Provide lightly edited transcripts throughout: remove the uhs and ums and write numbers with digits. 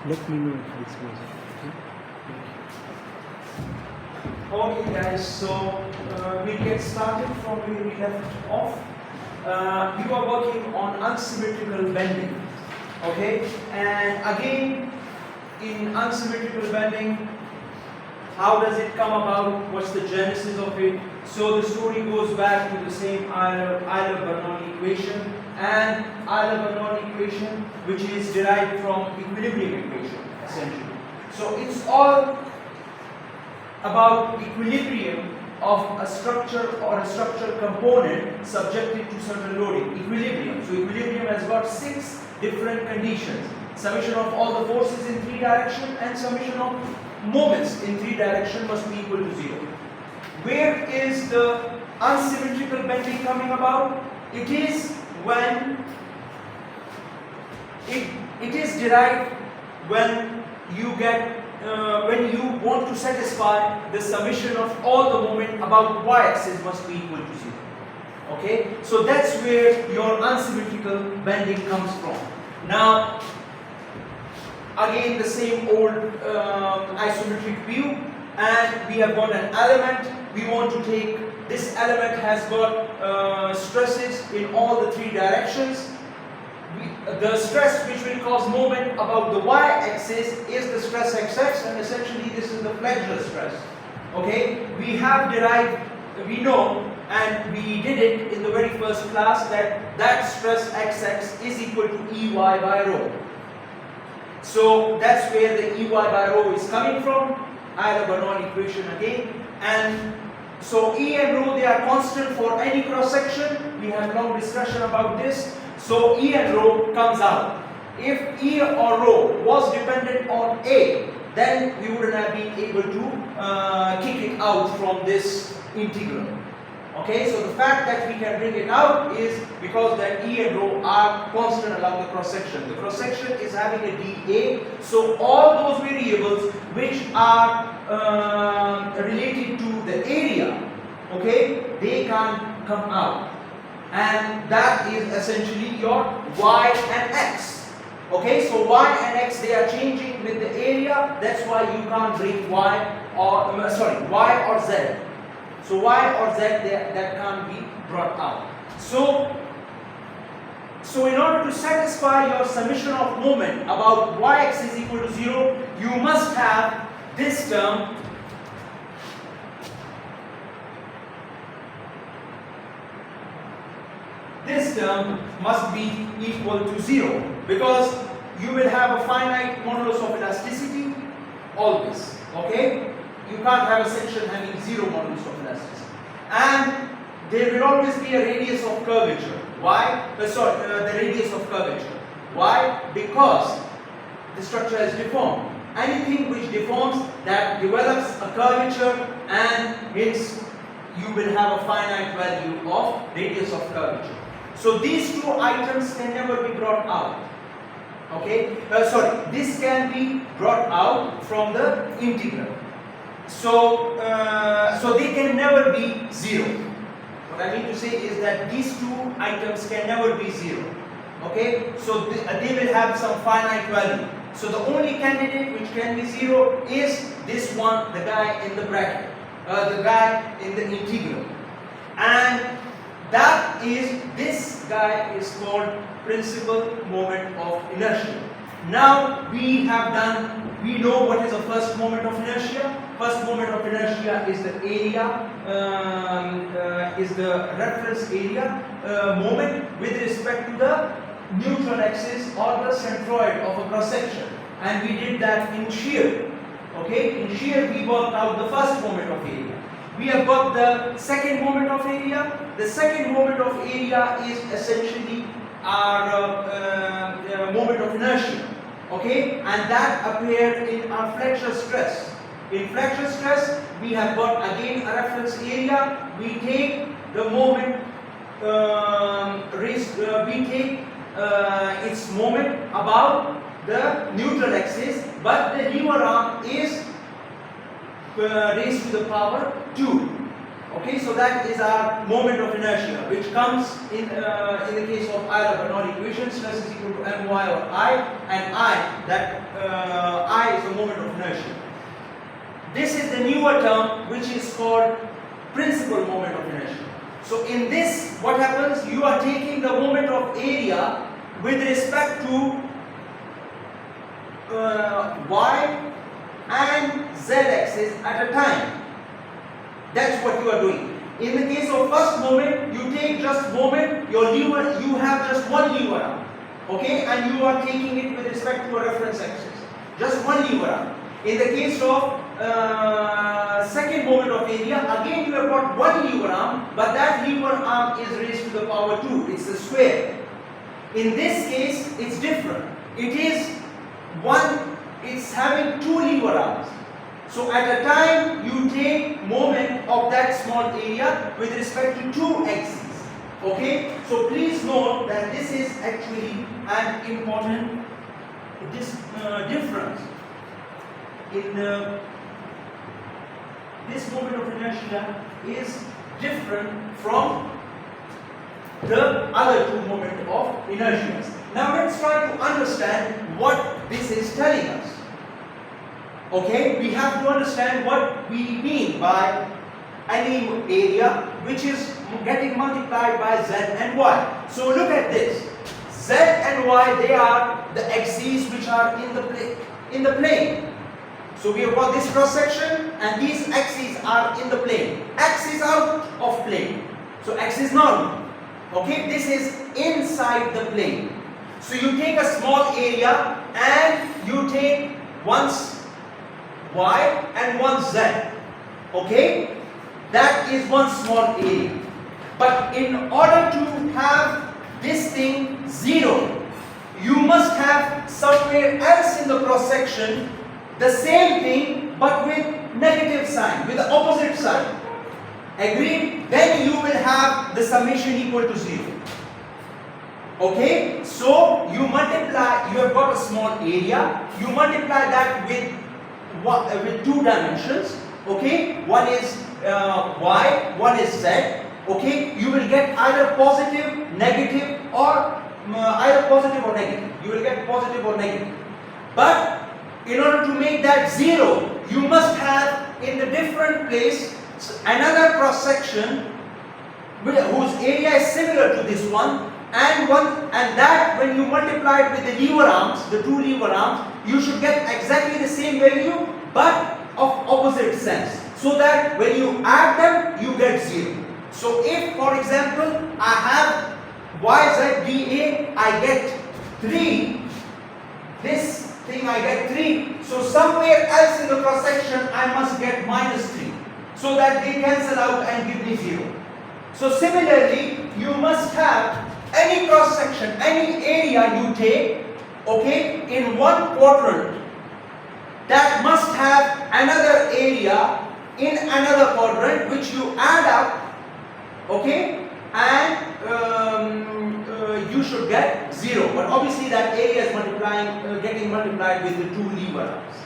Let me know if this goes okay? Okay guys, so we get started from where we left off. We were working on unsymmetrical bending. Okay, and again in unsymmetrical bending, how does it come about? What's the genesis of it? So the story goes back to the same Euler-Bernoulli equation, and Euler-Bernoulli equation, which is derived from equilibrium equation essentially. So it's all about equilibrium of a structure or a structural component subjected to certain loading. Equilibrium. So equilibrium has got 6 different conditions. Summation of all the forces in 3 directions and summation of moments in 3 directions must be equal to 0. Where is the unsymmetrical bending coming about? It is when it is derived when you get when you want to satisfy the summation of all the moment about y-axis must be equal to 0. Okay, so that's where your unsymmetrical bending comes from. Now, again the same old isometric view, and we have got an element. We want to take this element has got stresses in all the 3 directions. The stress which will cause moment about the y-axis is the stress xx, and essentially this is the flexural stress. Okay, we have derived, we know, and we did it in the very first class, that stress xx is equal to Ey by rho. So that's where the Ey by rho is coming from, Euler-Bernoulli equation again. And so E and rho, they are constant for any cross section. We had long discussion about this. So E and rho comes out. If E or rho was dependent on A, then we wouldn't have been able to kick it out from this integral. Okay, so the fact that we can bring it out is because that E and rho are constant along the cross section. The cross section is having a dA, so all those variables which are related to the area, okay, they can't come out. And that is essentially your y and x. Okay, so y and x, they are changing with the area. That's why you can't bring y or z. So y or z, that can't be brought out. So in order to satisfy your summation of moment about y-x is equal to 0, you must have this term. This term must be equal to 0, because you will have a finite modulus of elasticity always. Okay? You can't have a section having 0 modulus of elasticity. And there will always be a radius of curvature. Why? The radius of curvature. Why? Because the structure is deformed. Anything which deforms, that develops a curvature, and hence you will have a finite value of radius of curvature. So these 2 items can never be brought out. Okay? This can be brought out from the integral. So they can never be 0. What I mean to say is that these 2 items can never be 0. Okay? So they will have some finite value. So the only candidate which can be 0 is this one, the guy in the bracket, the guy in the integral. And that is, this guy is called principal moment of inertia. Now we know what is the first moment of inertia. First moment of inertia is the area, is the reference area moment with respect to the neutral axis or the centroid of a cross section. And we did that in shear. Okay, in shear we worked out the first moment of area. We have got the second moment of area. The second moment of area is essentially our moment of inertia. Okay, and that appeared in our flexural stress. In flexural stress, we have got again a reference area. We take the moment, we take its moment about the neutral axis, but the lever arm is raised to the power 2. Okay, so that is our moment of inertia, which comes in the case of either Bernoulli equation, stress is equal to my or I, and I is the moment of inertia. This is the newer term, which is called principal moment of inertia. So in this, what happens? You are taking the moment of area with respect to y and z axis at a time. That's what you are doing. In the case of first moment, you take just moment, your lever, you have just one lever arm. Okay, and you are taking it with respect to a reference axis. Just one lever arm. In the case of second moment of area, again you have got one lever arm, but that lever arm is raised to the power 2. It's a square. In this case, it's different. It's having two lever arms. So at a time, you take moment of that small area with respect to two axes. Okay? So please note that this is actually an important difference in this moment of inertia is different from the other two moments of inertia. Now let's try to understand what this is telling us. Okay, we have to understand what we mean by any area which is getting multiplied by z and y. So look at this. Z and y, they are the axes which are in the plane. So we have got this cross section and these axes are in the plane. X is out of plane. So x is normal. Okay, this is inside the plane. So you take a small area and you take once y and one z. Okay, that is one small area. But in order to have this thing 0, you must have somewhere else in the cross section the same thing but with negative sign, with the opposite sign. Agreed? Then you will have the summation equal to 0. Okay, so you multiply, you have got a small area, you multiply that with two dimensions. Okay, one is y, one is z. Okay, you will get either positive, negative, or either positive or negative. You will get positive or negative. But in order to make that 0, you must have in the different place another cross section whose area is similar to this one, and that when you multiply it with the lever arms, the two lever arms, you should get exactly the same value but of opposite sense, so that when you add them you get 0. So if, for example, I have yzda, I get 3, this thing I get 3, so somewhere else in the cross section I must get -3, so that they cancel out and give me 0. So similarly, you must have any cross section, any area you take, okay, in one quadrant, that must have another area in another quadrant which you add up, okay, and you should get 0. But obviously that area is getting multiplied with the two lever arms.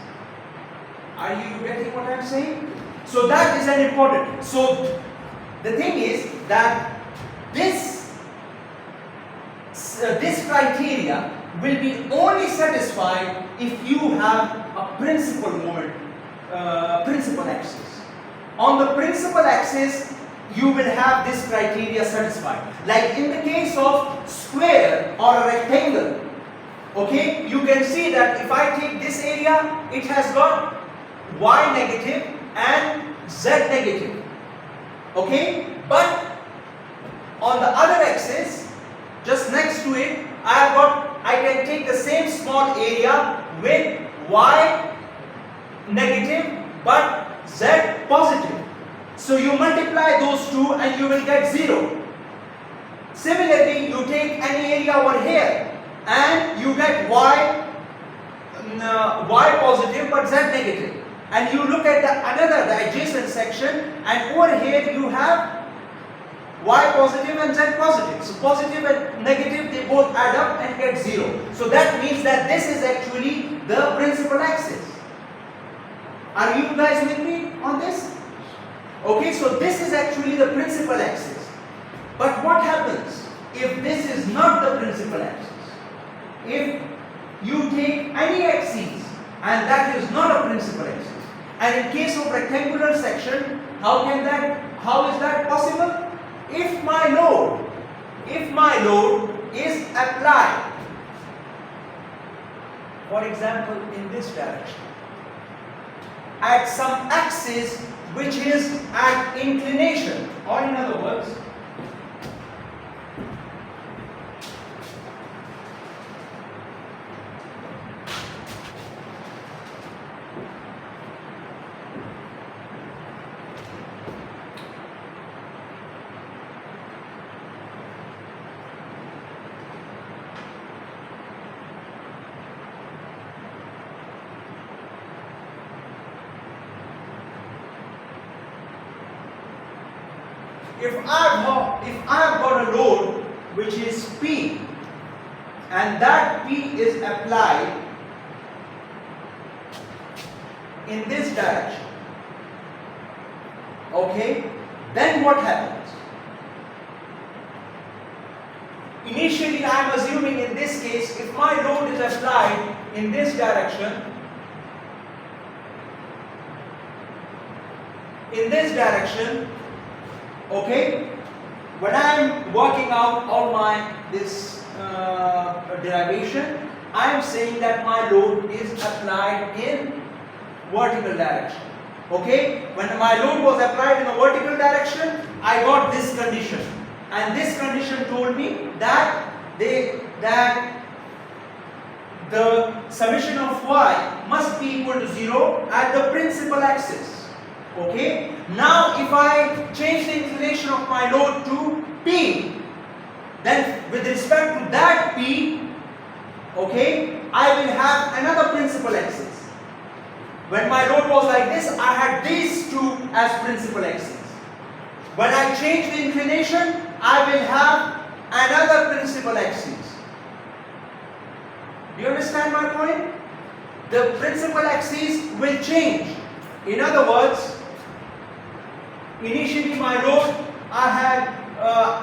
Are you getting what I'm saying? So that is an important. So the thing is that this criteria will be only satisfied if you have a principal moment, principal axis. On the principal axis, you will have this criteria satisfied. Like in the case of square or a rectangle, okay, you can see that if I take this area, it has got y negative and z negative. Okay, but on the other axis, just next to it, I can take the same small area with y negative but z positive. So you multiply those two and you will get 0. Similarly, you take any area over here and you get y positive but z negative. And you look at the adjacent section, and over here you have y positive and z positive. So positive and negative, they both add up and get 0. So that means that this is actually the principal axis. Are you guys with me on this? Okay, so this is actually the principal axis. But what happens if this is not the principal axis? If you take any axis and that is not a principal axis, and in case of rectangular section, how is that possible? If my load is applied, for example, in this direction, at some axis which is at inclination, or in other words, if I've got a load which is P, and that P is applied in this direction, okay, then what happens? Initially I am assuming in this case, if my load is applied in this direction, okay, when I am working out all this derivation, I am saying that my load is applied in vertical direction. Okay, when my load was applied in a vertical direction, I got this condition, and this condition told me that the summation of y must be equal to 0 at the principal axis. Okay, now if I change the inclination of my load to P, then with respect to that P, okay, I will have another principal axis. When my load was like this, I had these two as principal axes. When I change the inclination, I will have another principal axis. Do you understand my point? The principal axis will change. In other words, initially my load, I had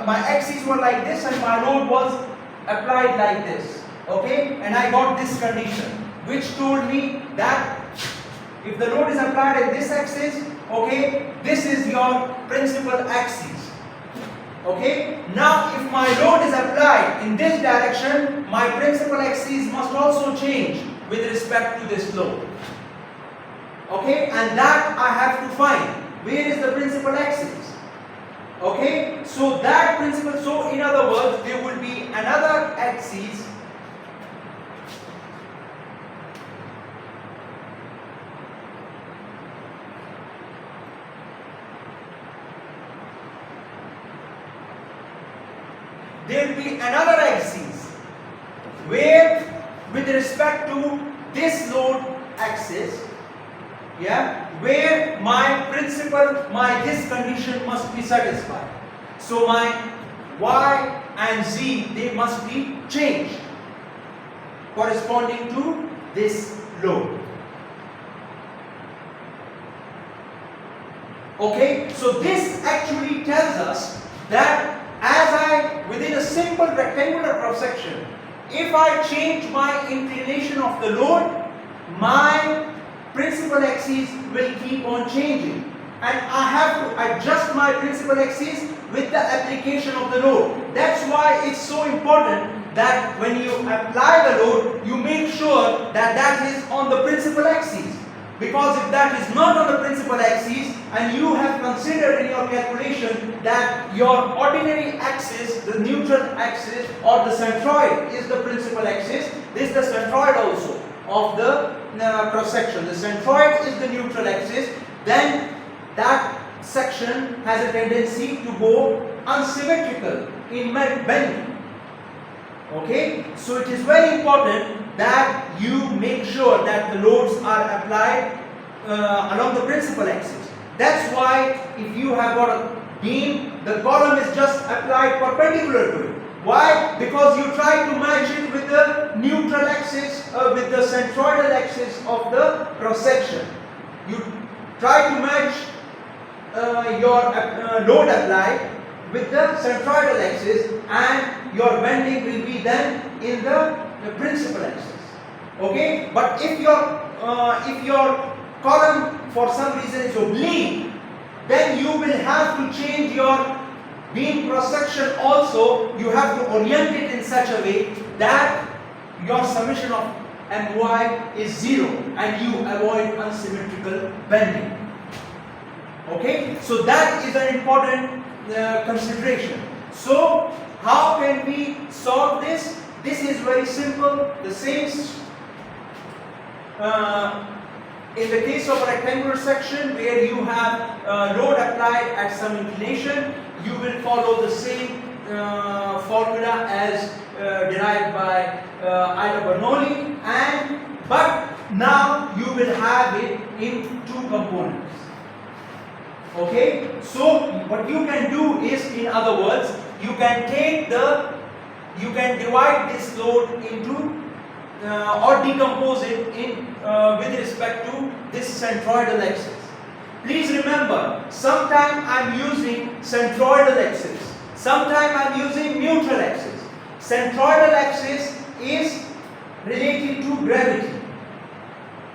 my axes were like this and my load was applied like this, okay, and I got this condition which told me that if the load is applied at this axis, okay, this is your principal axis. Okay, now if my load is applied in this direction, my principal axis must also change with respect to this load. Okay, and that I have to find. Where is the principal axis? Okay, so that principal, so in other words, there will be another axis where with respect to this load axis, yeah, where this condition must be satisfied. So my y and z, they must be changed corresponding to this load. Okay, so this actually tells us that within a simple rectangular cross section, if I change my inclination of the load, my principal axis will keep on changing, and I have to adjust my principal axis with the application of the load. That's why it's so important that when you apply the load, you make sure that that is on the principal axis. Because if that is not on the principal axis, and you have considered in your calculation that your ordinary axis, the neutral axis or the centroid is the principal axis, this is the centroid also of the cross section. The centroid is the neutral axis, then that section has a tendency to go unsymmetrical in bending. Okay, so it is very important that you make sure that the loads are applied along the principal axis. That's why if you have got a beam, the column is just applied perpendicular to it. Why? Because you try to match it with the neutral axis, with the centroidal axis of the cross section. You try to match your load applied with the centroidal axis, and your bending will be then in the principal axis. Okay, but if your column for some reason is oblique, then you will have to change your beam cross section also. You have to orient it in such a way that your summation of my is 0 and you avoid unsymmetrical bending. Okay, so that is an important consideration. So how can we solve this? This is very simple. The same in the case of a rectangular section where you have load applied at some inclination, you will follow the same formula as derived by Bernoulli, but now you will have it in two components. Okay, so what you can do is, in other words, you can divide this load into or decompose it in with respect to this centroidal axis. Please remember, sometime I'm using centroidal axis, sometime I'm using neutral axis. Centroidal axis is related to gravity.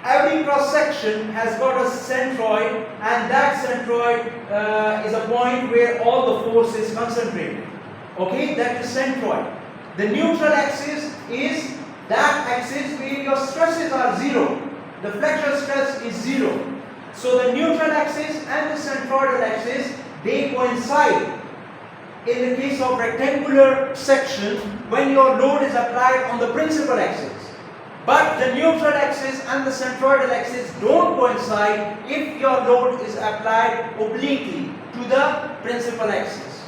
Every cross section has got a centroid, and that centroid is a point where all the force is concentrated. Okay, that is centroid. The neutral axis is that axis where your stresses are 0. The flexure stress is 0. So the neutral axis and the centroidal axis, they coincide. In the case of rectangular section, when your load is applied on the principal axis. But the neutral axis and the centroidal axis don't coincide if your load is applied obliquely to the principal axis,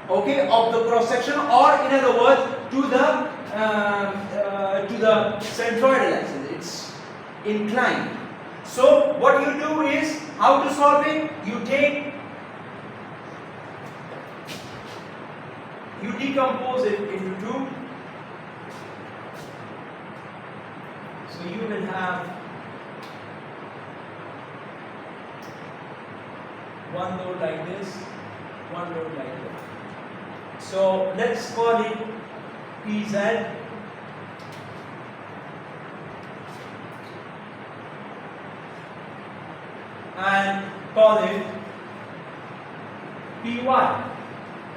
okay, of the cross section, or in other words to the centroidal axis. It's inclined. So what you do is, how to solve it? You decompose it into two. So you will have one load like this, one load like this. So let's call it PZ. And call it PY.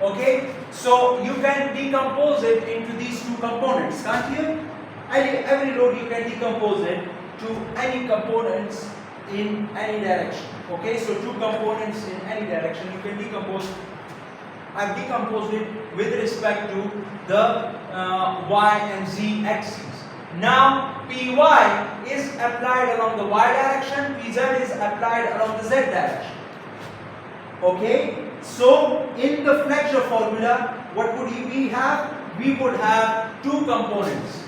Okay? So you can decompose it into these two components, can't you? Every load you can decompose it to any components in any direction. Okay, so two components in any direction you can decompose. I've decomposed it with respect to the y and z axes. Now Py is applied along the y direction, Pz is applied along the z direction. Okay, so in the flexure formula, what would we have? We would have two components.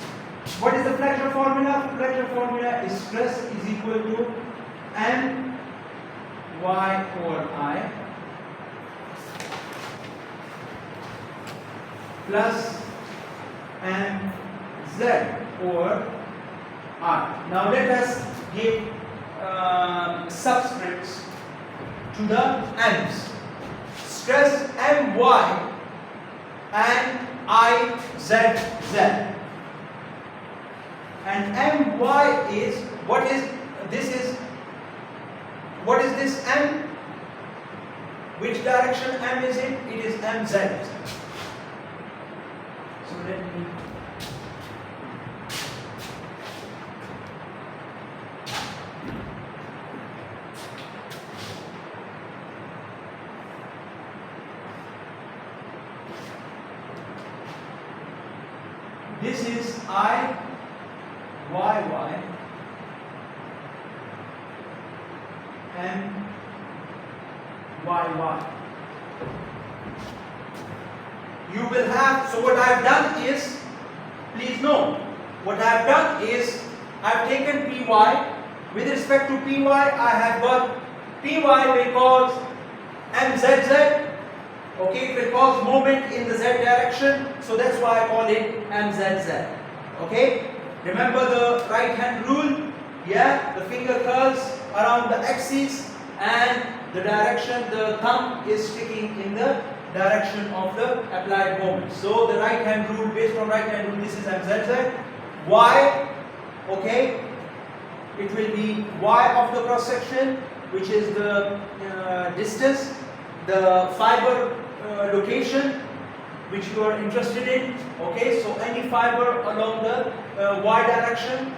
What is the flexure formula? Flexure formula is stress is equal to My over I plus Mz over I. Now let us give subscripts to the m's. Stress My and Izz. And My is, what is this M? Which direction M is in? It is Mz. So let me this is I y and y. You will have, so what I have done is, please note, what I have done is, I have taken Py, with respect to Py, I have got Py will cause Mzz, okay, it will cause moment in the z direction, so that's why I call it Mzz, okay. Remember the right hand rule, yeah, the finger curls around the axis and the direction, the thumb is sticking in the direction of the applied moment. So the right hand rule, based on right hand rule, this is MZZ. Y, okay, it will be Y of the cross section, which is the distance, the fiber location which you are interested in. Okay, so any fiber along the Y direction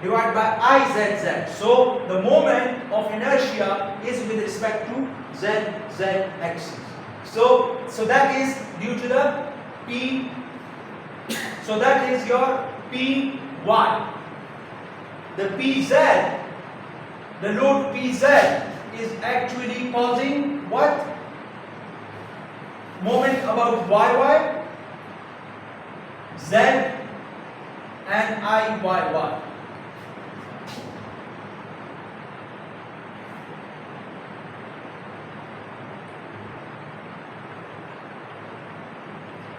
divided by IZZ. So the moment of inertia is with respect to ZZ axis. So that is due to the P. So that is your PY. The PZ, the load PZ is actually causing what? Moment about YY, Z and IYY.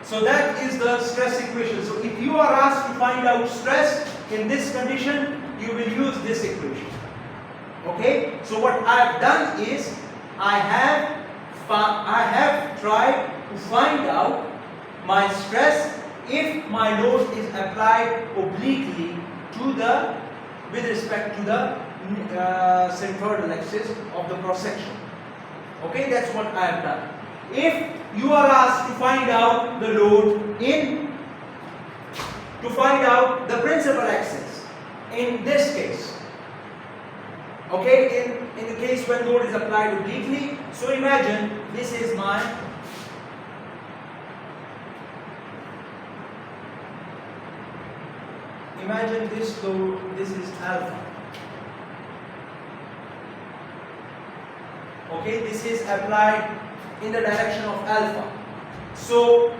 So that is the stress equation. So if you are asked to find out stress in this condition, you will use this equation. Okay? So what I have done is I have tried to find out my stress if my load is applied obliquely to the, with respect to the centroidal axis of the cross section. Okay, that's what I have done. If you are asked to find out the load to find out the principal axis, in this case, okay, in the case when load is applied obliquely, so imagine this is my this load, this is alpha. Okay, this is applied in the direction of alpha. So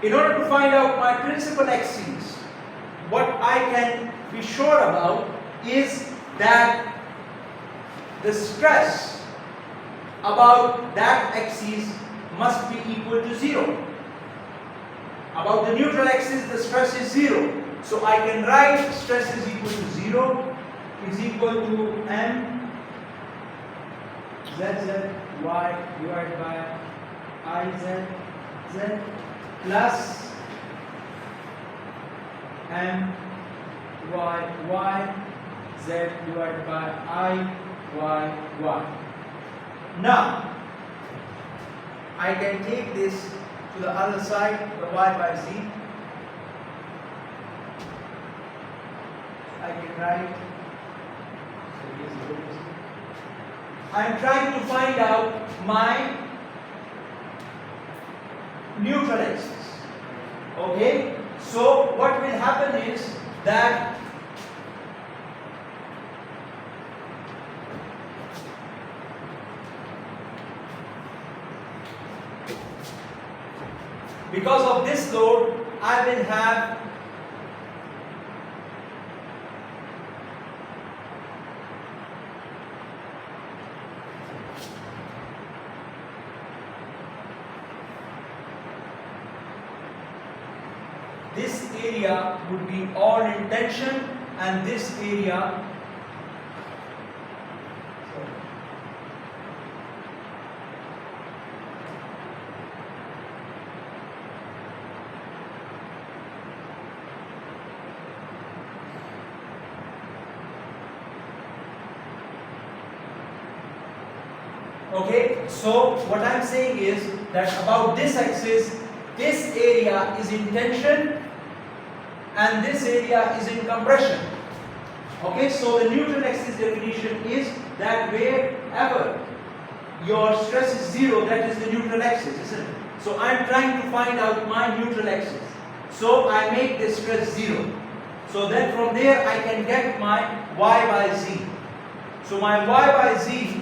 in order to find out my principal axis, what I can be sure about is that the stress about that axis must be equal to 0. About the neutral axis, the stress is 0. So I can write stress is equal to 0 is equal to m ZZ Y divided by IZ Z plus M Y Y Z divided by I Y Y. Now I can take this to the other side, the Y by Z. I can write. I am trying to find out my neutral axis. Okay? So what will happen is that because of this load, I will have this area would be all in tension, and this area okay, so what I am saying is that about this axis, this area is in tension and this area is in compression. Okay, so the neutral axis definition is that wherever your stress is 0, that is the neutral axis, isn't it? So I am trying to find out my neutral axis. So I make this stress 0. So then from there I can get my Y by Z. So my Y by Z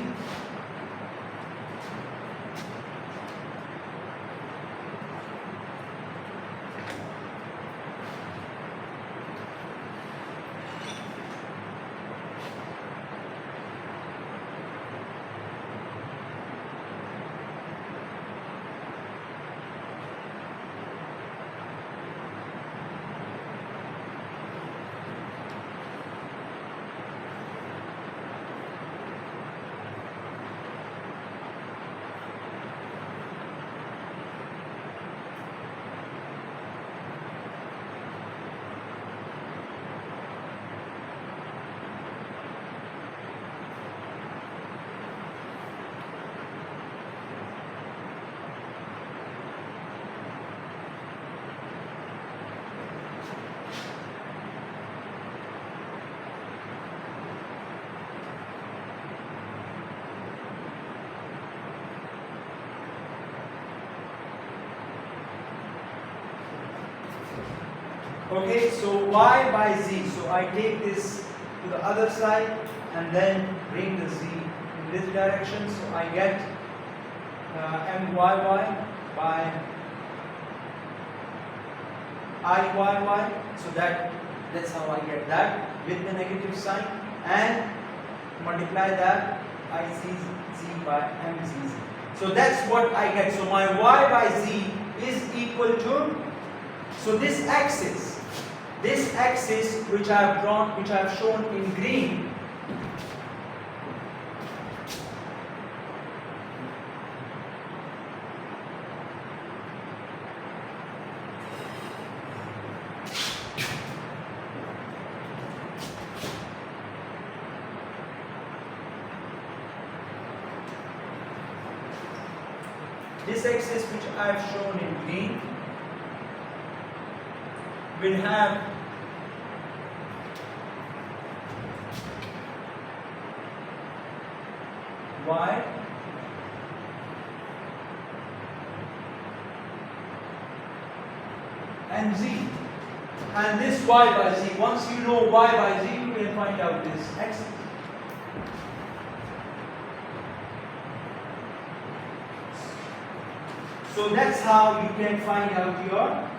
Okay, so y by z. So I take this to the other side and then bring the z in this direction. So I get myy by Iyy. So that's how I get that with the negative sign, and multiply that Izz by Mzz. So that's what I get. So my y by z is equal to, so this axis which I have drawn, which I have shown in green, this axis which I have shown in green will have y and z, and this y by z. Once you know y by z, you can find out this axis. So that's how you can find out your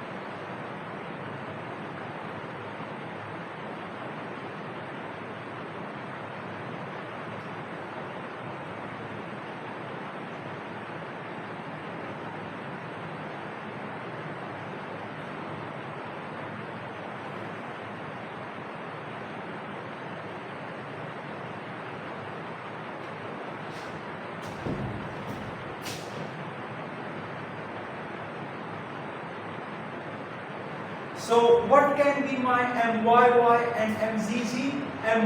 So what can be my myy and mzz?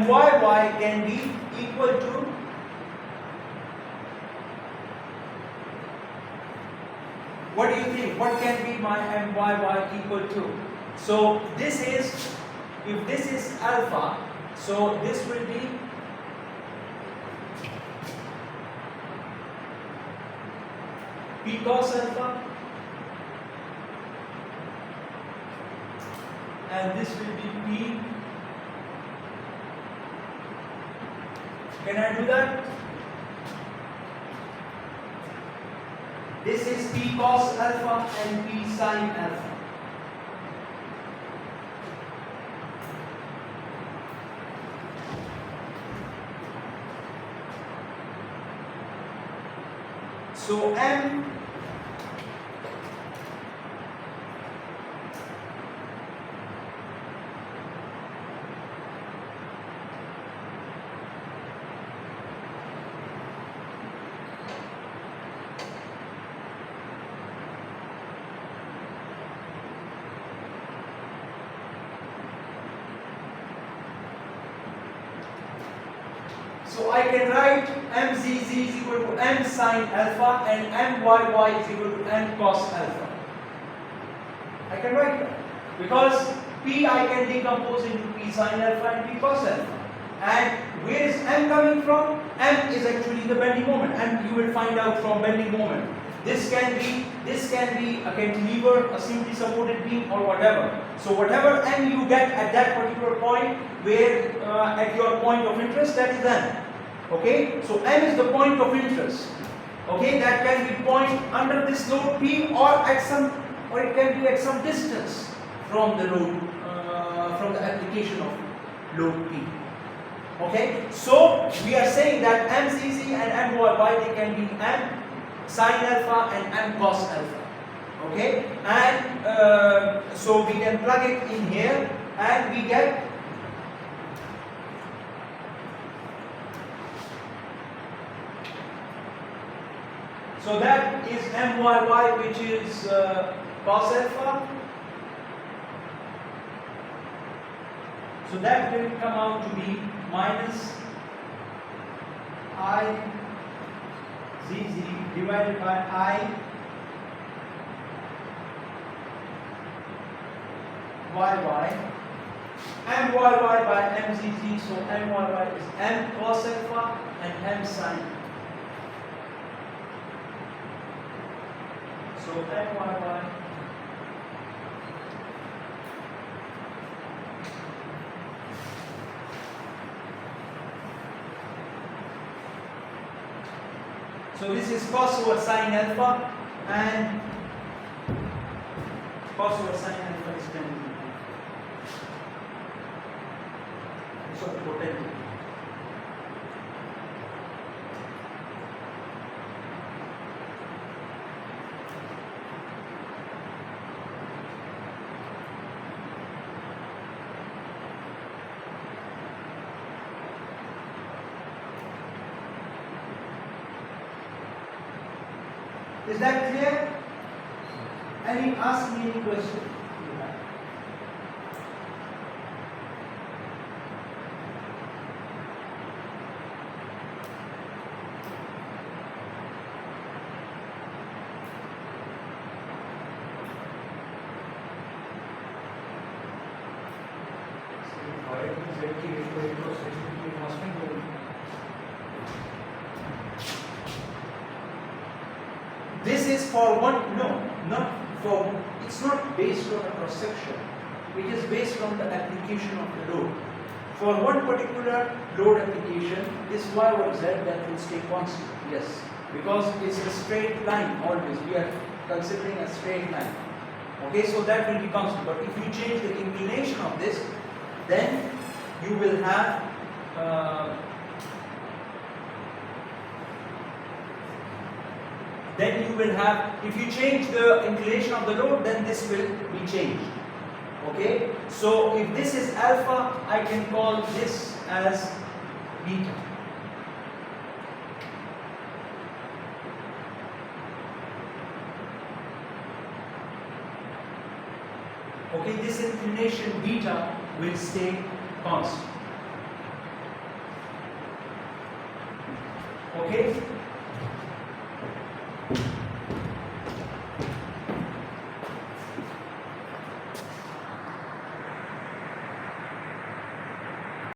Myy can be equal to, what do you think? What can be my myy equal to? So this is, if this is alpha, so this will be p cos alpha, and this will be p. Can I do that? This is p cos alpha and p sin alpha. So m So I can write mzz is equal to m sin alpha and myy is equal to m cos alpha. I can write that because p I can decompose into p sin alpha and p cos alpha. And where is m coming from? M is actually the bending moment, and you will find out from bending moment. This can be a cantilever, a simply supported beam, or whatever. So whatever m you get at that particular point, where at your point of interest, that is m. Okay, so m is the point of interest. Okay, that can be point under this load p, or it can be at some distance from the load, from the application of load p. Okay, so we are saying that mzz and myy, they can be m sin alpha and m cos alpha. Okay, and so we can plug it in here, and we get so that is myy, which is cos alpha. So that will come out to be minus Izz divided by Iyy, myy by mzz. So myy is m cos alpha and m sin. So myy So this is cos over sine alpha, and cos over sine alpha is 10 degree. So potential. Is that clear? Any ask me any question? This is for one, no, not for, it's not based on a cross section, it is based on the application of the load. For one particular load application, this y or z that will stay constant, yes, because it's a straight line always, we are considering a straight line. Okay, so that will be constant, but if you change the inclination of this, then you will have if you change the inclination of the load, then this will be changed. Okay, so if this is alpha, I can call this as beta. Okay, this inclination beta will stay constant. Okay.